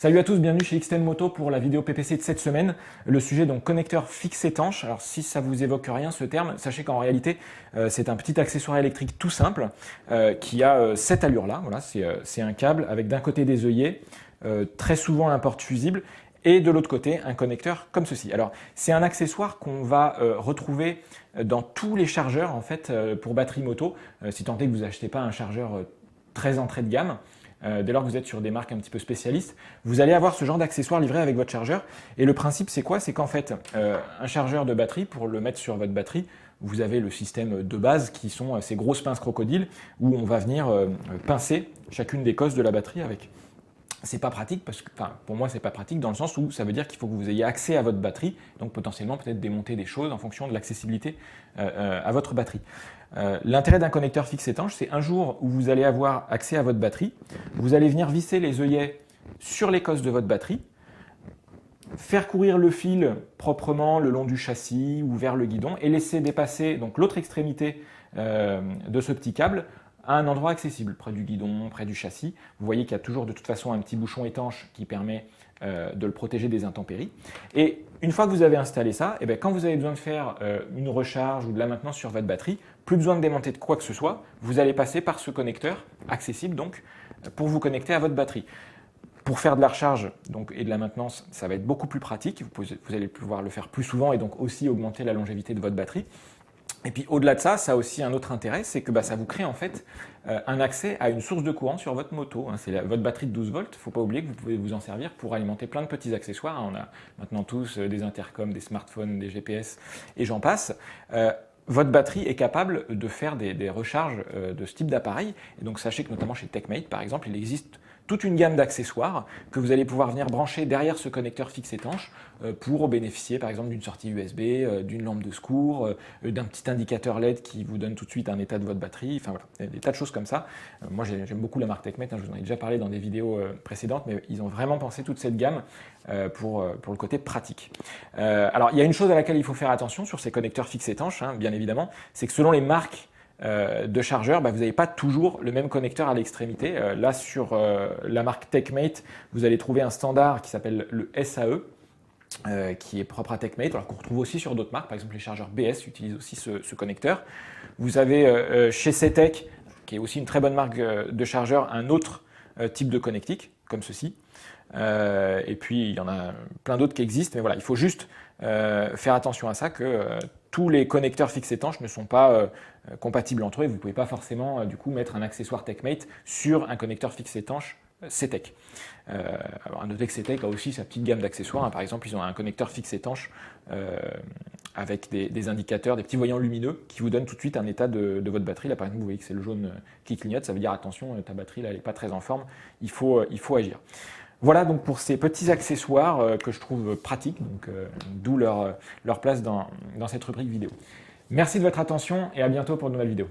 Salut à tous, bienvenue chez XTN Moto pour la vidéo PPC de cette semaine. Le sujet donc connecteur fixe étanche. Alors si ça vous évoque rien ce terme, sachez qu'en réalité c'est un petit accessoire électrique tout simple qui a cette allure là. Voilà, c'est un câble avec d'un côté des œillets, très souvent un porte fusible, et de l'autre côté un connecteur comme ceci. Alors c'est un accessoire qu'on va retrouver dans tous les chargeurs en fait pour batterie moto, si tant est que vous n'achetez pas un chargeur très entrée de gamme. Dès lors que vous êtes sur des marques un petit peu spécialistes, vous allez avoir ce genre d'accessoire livré avec votre chargeur. Et le principe, c'est quoi? C'est qu'en fait, un chargeur de batterie, pour le mettre sur votre batterie, vous avez le système de base qui sont ces grosses pinces crocodiles où on va venir pincer chacune des cosses de la batterie avec. C'est pas pratique parce que, enfin, pour moi, c'est pas pratique dans le sens où ça veut dire qu'il faut que vous ayez accès à votre batterie, donc potentiellement peut-être démonter des choses en fonction de l'accessibilité à votre batterie. L'intérêt d'un connecteur fixe étanche, c'est un jour où vous allez avoir accès à votre batterie, vous allez venir visser les œillets sur les cosses de votre batterie, faire courir le fil proprement le long du châssis ou vers le guidon et laisser dépasser donc l'autre extrémité de ce petit câble à un endroit accessible, près du guidon, près du châssis. Vous voyez qu'il y a toujours de toute façon un petit bouchon étanche qui permet de le protéger des intempéries. Et une fois que vous avez installé ça, et bien quand vous avez besoin de faire une recharge ou de la maintenance sur votre batterie, plus besoin de démonter de quoi que ce soit, vous allez passer par ce connecteur accessible donc pour vous connecter à votre batterie. Pour faire de la recharge donc, et de la maintenance, ça va être beaucoup plus pratique. Vous allez pouvoir le faire plus souvent et donc aussi augmenter la longévité de votre batterie. Et puis au-delà de ça, ça a aussi un autre intérêt, c'est que ça vous crée en fait un accès à une source de courant sur votre moto. C'est votre batterie de 12 volts, il ne faut pas oublier que vous pouvez vous en servir pour alimenter plein de petits accessoires. On a maintenant tous des intercoms, des smartphones, des GPS et j'en passe. Votre batterie est capable de faire des recharges de ce type d'appareil. Et donc sachez que notamment chez TechMate par exemple, il existe toute une gamme d'accessoires que vous allez pouvoir venir brancher derrière ce connecteur fixe étanche pour bénéficier par exemple d'une sortie USB, d'une lampe de secours, d'un petit indicateur LED qui vous donne tout de suite un état de votre batterie, enfin voilà, des tas de choses comme ça. Moi j'aime beaucoup la marque TechMate, je vous en ai déjà parlé dans des vidéos précédentes, mais ils ont vraiment pensé toute cette gamme pour le côté pratique. Alors il y a une chose à laquelle il faut faire attention sur ces connecteurs fixe étanches, bien évidemment, c'est que selon les marques de chargeur, vous n'avez pas toujours le même connecteur à l'extrémité. Là, sur la marque TechMate, vous allez trouver un standard qui s'appelle le SAE, qui est propre à TechMate, alors qu'on retrouve aussi sur d'autres marques. Par exemple, les chargeurs BS utilisent aussi ce connecteur. Vous avez chez CETEC, qui est aussi une très bonne marque de chargeur, un autre type de connectique, comme ceci. Et puis, il y en a plein d'autres qui existent, mais voilà, il faut juste faire attention à ça, que tous les connecteurs fixes étanches ne sont pas compatibles entre eux et vous ne pouvez pas forcément du coup mettre un accessoire TechMate sur un connecteur fixe étanche CETEC. Alors à noter que CETEC a aussi sa petite gamme d'accessoires, par exemple ils ont un connecteur fixe étanche avec des indicateurs, des petits voyants lumineux qui vous donnent tout de suite un état de votre batterie. Là par exemple vous voyez que c'est le jaune qui clignote, ça veut dire attention, ta batterie là elle n'est pas très en forme, il faut agir. Voilà donc pour ces petits accessoires que je trouve pratiques, d'où leur place dans cette rubrique vidéo. Merci de votre attention et à bientôt pour de nouvelles vidéos.